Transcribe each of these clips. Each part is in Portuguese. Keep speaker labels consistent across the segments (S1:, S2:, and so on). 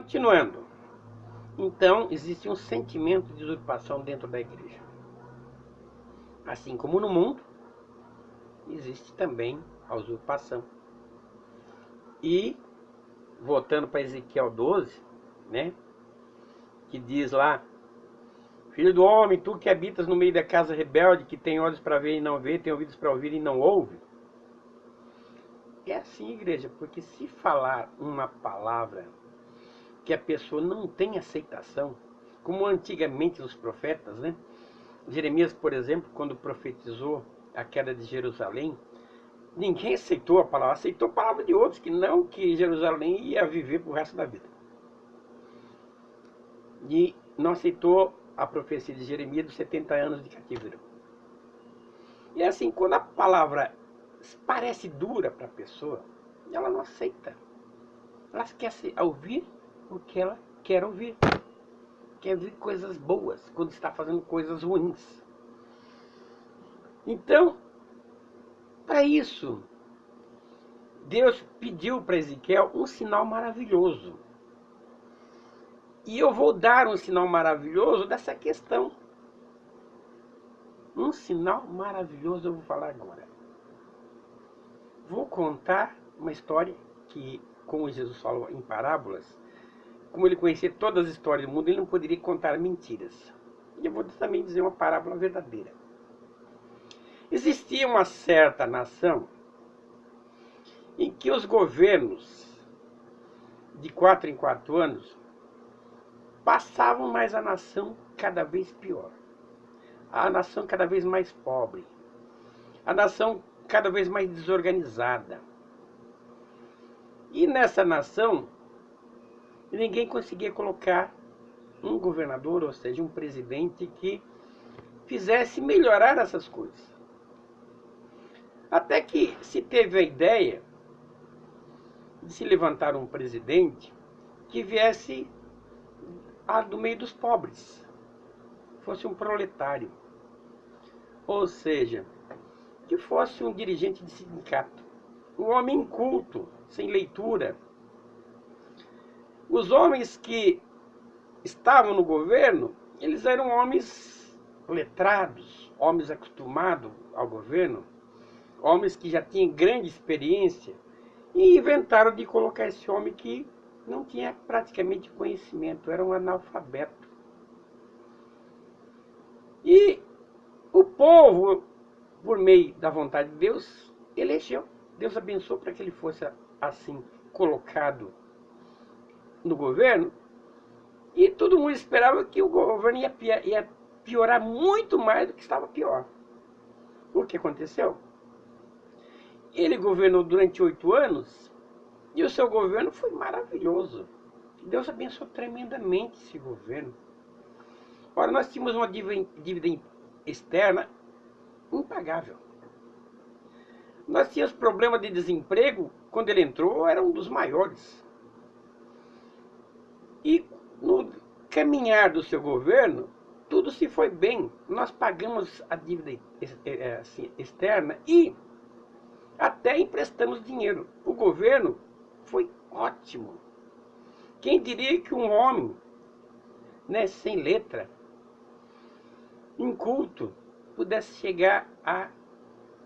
S1: Continuando. Então, existe um sentimento de usurpação dentro da igreja. Assim como no mundo, existe também a usurpação. E, voltando para Ezequiel 12, né, que diz lá: Filho do homem, tu que habitas no meio da casa rebelde, que tem olhos para ver e não vê, tem ouvidos para ouvir e não ouve. É assim, igreja, porque se falar uma palavra que a pessoa não tem aceitação, como antigamente os profetas, né? Jeremias, por exemplo, quando profetizou a queda de Jerusalém, ninguém aceitou a palavra, aceitou a palavra de outros, que não que Jerusalém ia viver pro resto da vida. E não aceitou a profecia de Jeremias dos 70 anos de cativeiro. E assim, quando a palavra parece dura para a pessoa, ela não aceita. Ela quer ouvir o que ela quer ouvir. Quer ouvir coisas boas quando está fazendo coisas ruins. Então, para isso, Deus pediu para Ezequiel um sinal maravilhoso. E eu vou dar um sinal maravilhoso dessa questão. Um sinal maravilhoso eu vou falar agora. Vou contar uma história que, como Jesus falou em parábolas, como ele conhecia todas as histórias do mundo, ele não poderia contar mentiras. E eu vou também dizer uma parábola verdadeira. Existia uma certa nação em que os governos, de 4 em 4 anos, passavam mais a nação cada vez pior. A nação cada vez mais pobre. A nação cada vez mais desorganizada. E nessa nação, ninguém conseguia colocar um governador, ou seja, um presidente que fizesse melhorar essas coisas. Até que se teve a ideia de se levantar um presidente que viesse do meio dos pobres, fosse um proletário, ou seja, que fosse um dirigente de sindicato, um homem inculto, sem leitura. Os homens que estavam no governo, eles eram homens letrados, homens acostumados ao governo, homens que já tinham grande experiência, e inventaram de colocar esse homem que não tinha praticamente conhecimento, era um analfabeto. E o povo, por meio da vontade de Deus, elegeu. Deus abençoou para que ele fosse assim colocado no governo. E todo mundo esperava que o governo ia piorar muito mais do que estava pior. O que aconteceu? Ele governou durante 8 anos e o seu governo foi maravilhoso. Deus abençoou tremendamente esse governo. Ora, nós tínhamos uma dívida externa impagável. Nós tínhamos problema de desemprego, quando ele entrou, era um dos maiores. E no caminhar do seu governo, tudo se foi bem. Nós pagamos a dívida externa e até emprestamos dinheiro. O governo foi ótimo. Quem diria que um homem, né, sem letra, inculto, pudesse chegar a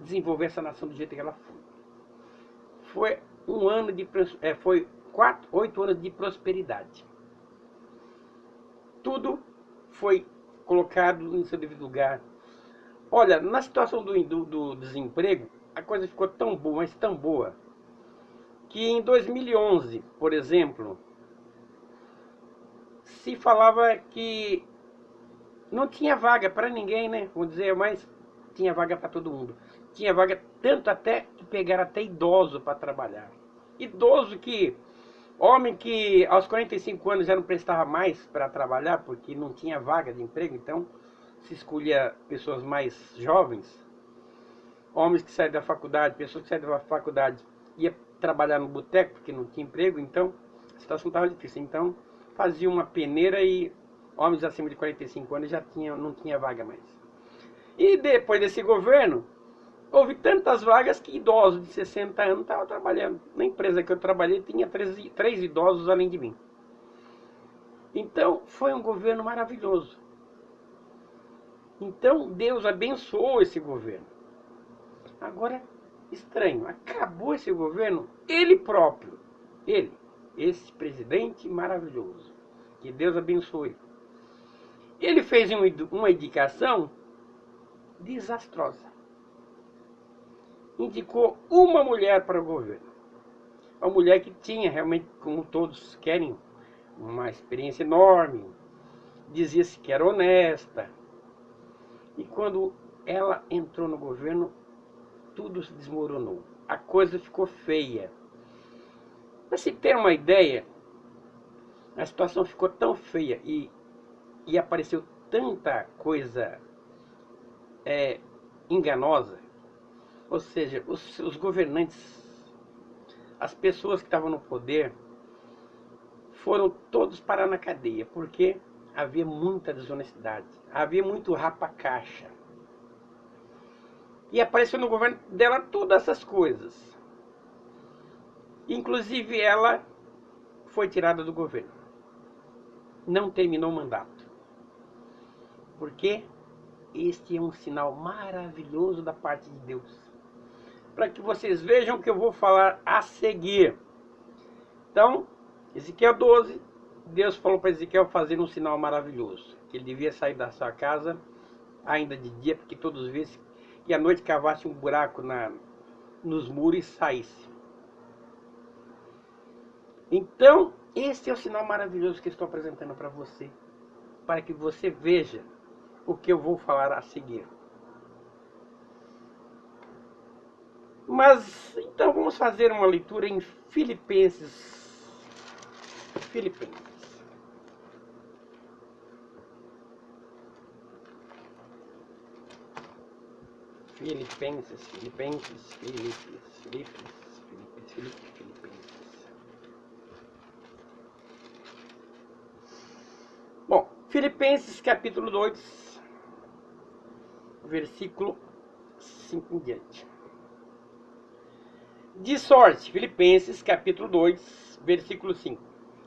S1: desenvolver essa nação do jeito que ela foi. Foi 8 anos de prosperidade. Tudo foi colocado no seu devido lugar. Olha, na situação do desemprego, a coisa ficou tão boa, mas tão boa, que em 2011, por exemplo, se falava que não tinha vaga para ninguém, né? Vou dizer, mas tinha vaga para todo mundo. Tinha vaga tanto até que pegaram até idoso para trabalhar. Idoso que, homem que aos 45 anos já não prestava mais para trabalhar porque não tinha vaga de emprego, então se escolhia pessoas mais jovens, homens que saíram da faculdade, pessoas que saíram da faculdade ia trabalhar no boteco porque não tinha emprego, então a situação estava difícil. Então fazia uma peneira e homens acima de 45 anos não tinha vaga mais. E depois desse governo, houve tantas vagas que idosos de 60 anos estavam trabalhando. Na empresa que eu trabalhei tinha 3 idosos além de mim. Então, foi um governo maravilhoso. Então, Deus abençoou esse governo. Agora, estranho, acabou esse governo, ele próprio, esse presidente maravilhoso, que Deus abençoe. Ele fez uma indicação desastrosa. Indicou uma mulher para o governo. Uma mulher que tinha realmente, como todos querem, uma experiência enorme. Dizia-se que era honesta. E quando ela entrou no governo, tudo se desmoronou. A coisa ficou feia. Para se ter uma ideia, a situação ficou tão feia e apareceu tanta coisa enganosa. Ou seja, os governantes, as pessoas que estavam no poder, foram todos parar na cadeia, porque havia muita desonestidade, havia muito rapa-caixa. E apareceu no governo dela todas essas coisas. Inclusive ela foi tirada do governo. Não terminou o mandato. Porque este é um sinal maravilhoso da parte de Deus. Para que vocês vejam o que eu vou falar a seguir. Então, Ezequiel 12, Deus falou para Ezequiel fazer um sinal maravilhoso. Que ele devia sair da sua casa ainda de dia, porque todos vissem, e à noite cavasse um buraco nos muros e saísse. Então, esse é o sinal maravilhoso que eu estou apresentando para você, para que você veja o que eu vou falar a seguir. Mas, então, vamos fazer uma leitura em Filipenses. Filipenses. Bom, Filipenses capítulo 2, versículo 5 em diante. De sorte, Filipenses capítulo 2, versículo 5.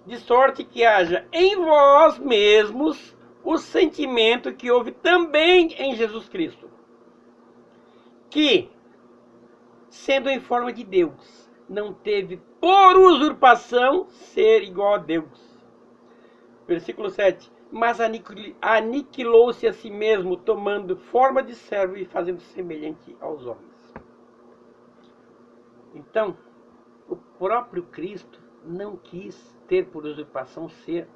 S1: De sorte que haja em vós mesmos o sentimento que houve também em Jesus Cristo, que, sendo em forma de Deus, não teve por usurpação ser igual a Deus. Versículo 7. Mas aniquilou-se a si mesmo, tomando forma de servo e fazendo semelhante aos homens. Então, o próprio Cristo não quis ter por usurpação ser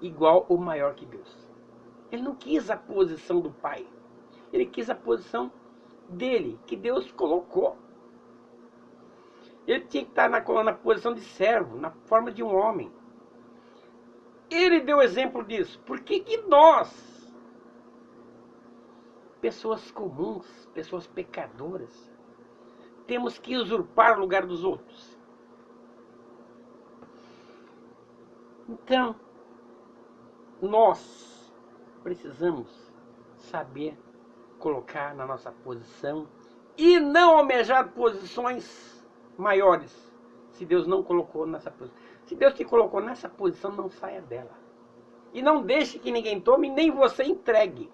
S1: igual ou maior que Deus. Ele não quis a posição do Pai. Ele quis a posição dele, que Deus colocou. Ele tinha que estar na posição de servo, na forma de um homem. Ele deu exemplo disso. Por que nós, pessoas comuns, pessoas pecadoras, temos que usurpar o lugar dos outros? Então, nós precisamos saber colocar na nossa posição e não almejar posições maiores, se Deus não colocou nessa posição. Se Deus te colocou nessa posição, não saia dela. E não deixe que ninguém tome, nem você entregue.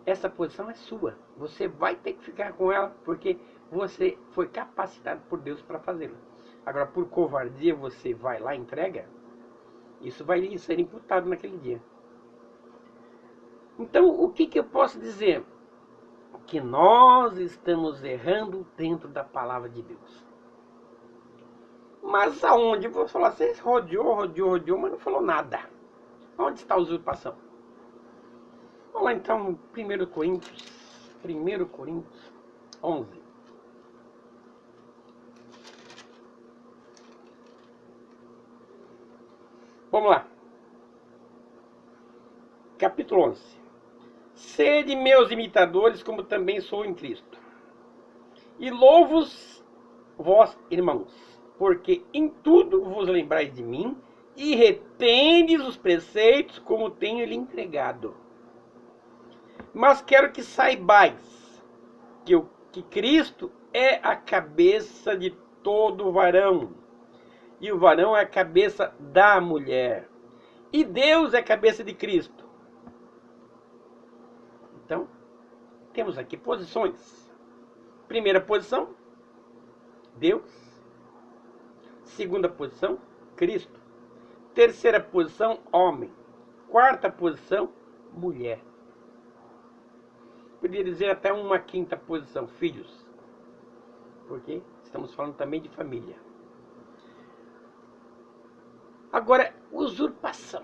S1: Essa posição é sua. Você vai ter que ficar com ela, porque você foi capacitado por Deus para fazê-lo. Agora, por covardia, você vai lá e entrega, isso vai lhe ser imputado naquele dia. Então, o que eu posso dizer? Que nós estamos errando dentro da palavra de Deus. Mas aonde? Eu vou falar, você rodeou, mas não falou nada. Onde está a usurpação? Vamos lá então, 1 Coríntios 11. Vamos lá. Capítulo 11. Sede meus imitadores, como também sou em Cristo. E louvo-vos, vós, irmãos, porque em tudo vos lembrais de mim e retendes os preceitos como tenho lhe entregado. Mas quero que saibais que Cristo é a cabeça de todo varão, E o varão é a cabeça da mulher. E Deus é a cabeça de Cristo. Então, temos aqui posições. Primeira posição, Deus. Segunda posição, Cristo. Terceira posição, homem. Quarta posição, mulher. Podia dizer até uma quinta posição, filhos. Porque estamos falando também de família. Agora, usurpação.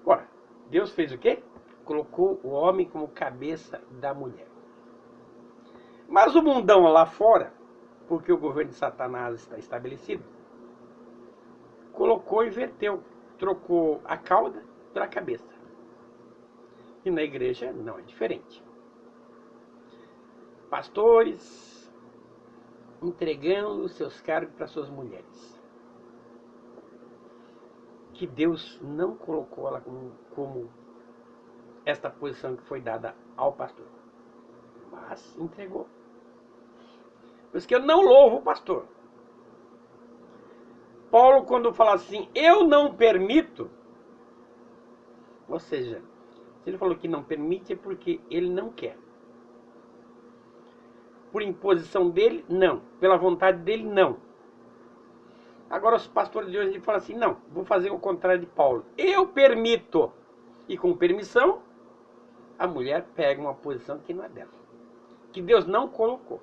S1: Ora, Deus fez o quê? Colocou o homem como cabeça da mulher. Mas o mundão lá fora, porque o governo de Satanás está estabelecido, colocou e inverteu, trocou a cauda pela cabeça. E na igreja não é diferente. Pastores entregando os seus cargos para suas mulheres. Que Deus não colocou ela como esta posição que foi dada ao pastor, mas entregou. Por isso que eu não louvo o pastor. Paulo, quando fala assim, eu não permito, ou seja, se ele falou que não permite é porque ele não quer. Por imposição dele, não. Pela vontade dele, não. Agora os pastores de hoje falam assim, não, vou fazer o contrário de Paulo. Eu permito. E com permissão, a mulher pega uma posição que não é dela. Que Deus não colocou.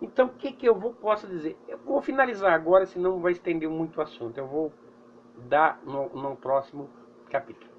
S1: Então, o que eu posso dizer? Eu vou finalizar agora, senão vai estender muito o assunto. Eu vou dar no próximo capítulo.